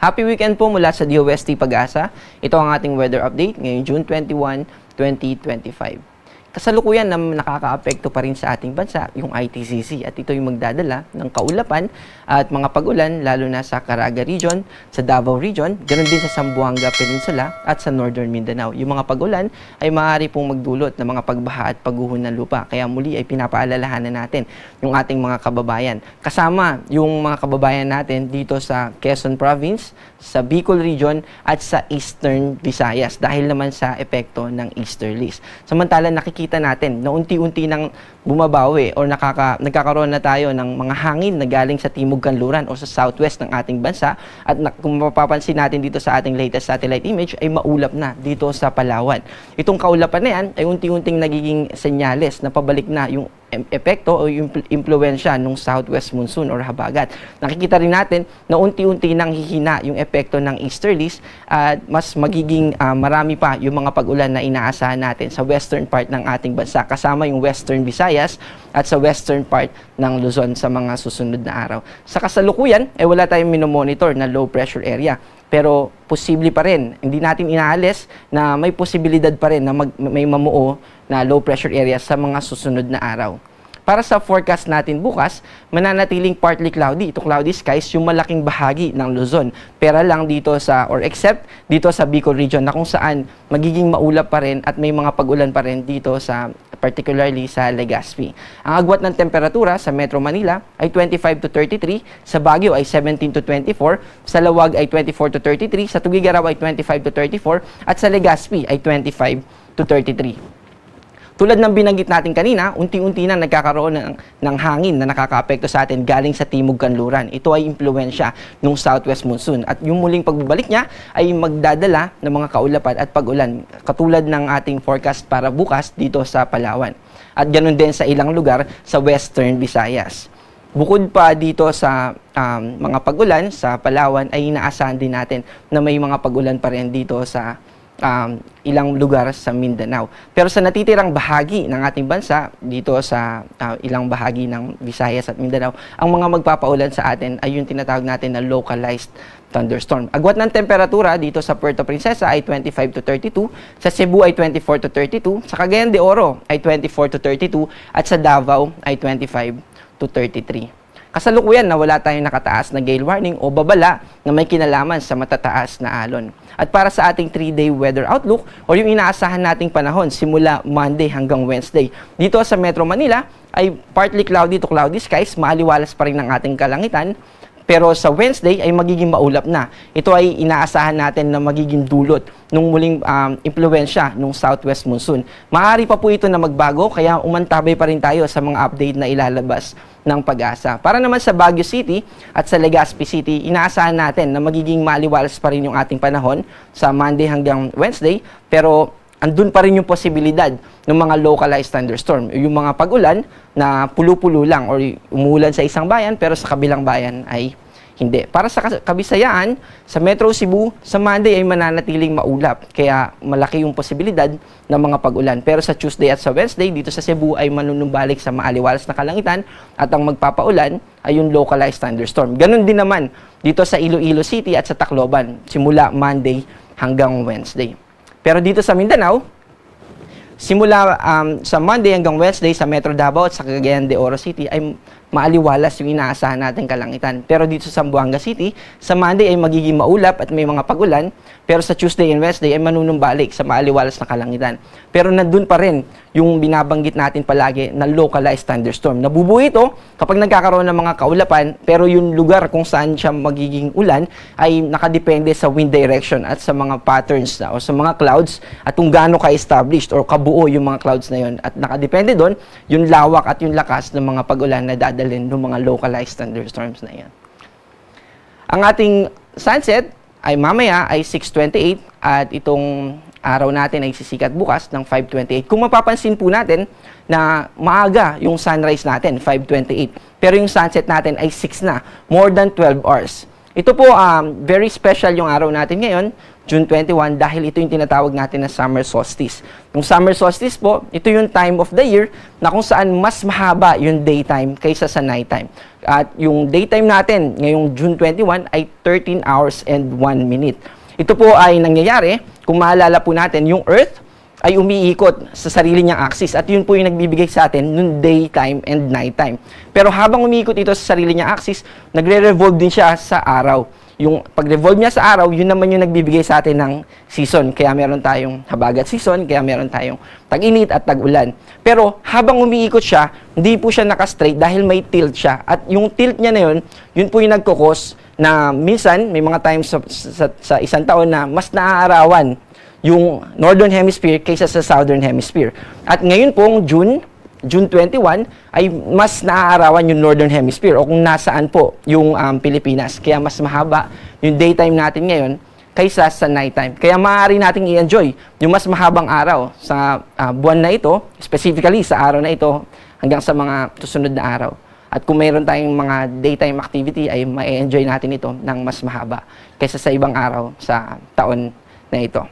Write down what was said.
Happy weekend po mula sa DOST Pag-asa. Ito ang ating weather update ngayong June 21, 2025. Kasalukuyan na nakakaapekto pa rin sa ating bansa yung ITCC at ito yung magdadala ng kaulapan at mga pag-ulan lalo na sa Caraga Region, sa Davao Region, ganoon din sa Zamboanga Peninsula at sa Northern Mindanao. Yung mga pag-ulan ay maaari pong magdulot ng mga pagbaha at pagguho ng lupa. Kaya muli ay pinapaalalahanan natin yung ating mga kababayan. Kasama yung mga kababayan natin dito sa Quezon Province, sa Bicol Region at sa Eastern Visayas dahil naman sa epekto ng easterlies. Samantala nakikita natin na unti-unti nang bumabawi o nagkakaroon na tayo ng mga hangin na galing sa timog kanluran o sa southwest ng ating bansa at kung mapapansin natin dito sa ating latest satellite image ay maulap na dito sa Palawan. Itong kaulapan na yan ay unti-unting nagiging senyales na pabalik na yung epekto o yung impluwensya ng southwest monsoon or habagat. Nakikita rin natin na unti-unti nang hihina yung epekto ng easterlies at mas magiging marami pa yung mga pag-ulan na inaasahan natin sa western part ng ating bansa kasama yung western Visayas at sa western part ng Luzon sa mga susunod na araw. Sa kasalukuyan, wala tayong minomonitor na low pressure area. Pero posible pa rin, hindi natin inaalis na may posibilidad pa rin na may mamuo na low pressure area sa mga susunod na araw. Para sa forecast natin bukas, mananatiling partly cloudy. Ito cloudy skies, yung malaking bahagi ng Luzon. Pera lang dito except dito sa Bicol Region na kung saan magiging maulap pa rin at may mga pag-ulan pa rin dito sa particularly sa Legazpi. Ang agwat ng temperatura sa Metro Manila ay 25 to 33, sa Baguio ay 17 to 24, sa Lawag ay 24 to 33, sa Tugigaraw ay 25 to 34, at sa Legazpi ay 25 to 33. Tulad ng binanggit natin kanina, unti-unti na nagkakaroon ng hangin na nakakaapekto sa atin galing sa timog kanluran. Ito ay impluwensya ng southwest monsoon. At yung muling pagbabalik niya ay magdadala ng mga kaulapan at pag-ulan. Katulad ng ating forecast para bukas dito sa Palawan. At ganoon din sa ilang lugar sa western Visayas. Bukod pa dito sa mga pag-ulan sa Palawan ay inaasahan din natin na may mga pag-ulan pa rin dito sa ilang lugar sa Mindanao. Pero sa natitirang bahagi ng ating bansa, dito sa ilang bahagi ng Visayas at Mindanao, ang mga magpapaulan sa atin ay yung tinatawag natin na localized thunderstorm. Agwat ng temperatura dito sa Puerto Princesa ay 25 to 32, sa Cebu ay 24 to 32, sa Cagayan de Oro ay 24 to 32, at sa Davao ay 25 to 33. Kasalukuyan na wala tayong nakataas na gale warning o babala na may kinalaman sa matataas na alon. At para sa ating 3-day weather outlook o yung inaasahan nating panahon simula Monday hanggang Wednesday, dito sa Metro Manila ay partly cloudy to cloudy skies, maaliwalas pa rin ng ating kalangitan. Pero sa Wednesday ay magiging maulap na. Ito ay inaasahan natin na magiging dulot ng muling impluwensya ng southwest monsoon. Maaari pa po ito na magbago kaya umantabay pa rin tayo sa mga update na ilalabas ng Pag-asa. Para naman sa Baguio City at sa Legazpi City, inaasahan natin na magiging maaliwalas pa rin yung ating panahon sa Monday hanggang Wednesday. Pero andun pa rin yung posibilidad ng mga localized thunderstorm. Yung mga pag-ulan na pulo-pulo lang or umuulan sa isang bayan pero sa kabilang bayan ay hindi. Para sa Kabisayaan, sa Metro Cebu, sa Monday ay mananatiling maulap. Kaya malaki yung posibilidad ng mga pag-ulan. Pero sa Tuesday at sa Wednesday, dito sa Cebu ay manunumbalik sa maaliwalas na kalangitan at ang magpapaulan ay yung localized thunderstorm. Ganon din naman dito sa Iloilo City at sa Tacloban, simula Monday hanggang Wednesday. Pero dito sa Mindanao, simula sa Monday hanggang Wednesday sa Metro Davao at sa Cagayan de Oro City ay maaliwalas yung inaasahan natin kalangitan. Pero dito sa Zamboanga City, sa Monday ay magiging maulap at may mga pag-ulan, pero sa Tuesday and Wednesday ay manunumbalik sa maaliwalas na kalangitan. Pero nandun pa rin yung binabanggit natin palagi na localized thunderstorm. Nabubuo ito kapag nagkakaroon ng mga kaulapan, pero yung lugar kung saan siya magiging ulan ay nakadepende sa wind direction at sa mga patterns o sa mga clouds at kung gaano ka-established or kabuo yung mga clouds na yun. At nakadepende doon yung lawak at yung lakas ng mga pag-ulan na dadalhin ng mga localized thunderstorms na yan. Ang ating sunset ay mamaya ay 6:28 at itong araw natin ay sisikat bukas ng 5:28. Kung mapapansin po natin na maaga yung sunrise natin, 5:28. Pero yung sunset natin ay 6 na, more than 12 hours. Ito po, very special yung araw natin ngayon, June 21, dahil ito yung tinatawag natin na summer solstice. Yung summer solstice po, ito yung time of the year na kung saan mas mahaba yung daytime kaysa sa nighttime. At yung daytime natin ngayong June 21 ay 13 hours and 1 minute. Ito po ay nangyayari, kung maalala po natin, yung Earth ay umiikot sa sarili niyang axis at yun po yung nagbibigay sa atin nung daytime and nighttime. Pero habang umiikot ito sa sarili niyang axis, nagre-revolve din siya sa araw. Yung pag-revolve niya sa araw, yun naman yung nagbibigay sa atin ng season. Kaya meron tayong habagat season, kaya meron tayong tag-init at tag-ulan. Pero habang umiikot siya, hindi po siya naka-straight dahil may tilt siya. At yung tilt niya na yun po yung nagkukos na minsan, may mga times sa isang taon na mas naaarawan yung Northern Hemisphere kaysa sa Southern Hemisphere. At ngayon pong June 21 ay mas naaarawan yung Northern Hemisphere o kung nasaan po yung Pilipinas. Kaya mas mahaba yung daytime natin ngayon kaysa sa nighttime. Kaya maaari nating i-enjoy yung mas mahabang araw sa buwan na ito, specifically sa araw na ito hanggang sa mga susunod na araw. At kung mayroon tayong mga daytime activity ay ma-enjoy natin ito ng mas mahaba kaysa sa ibang araw sa taon na ito.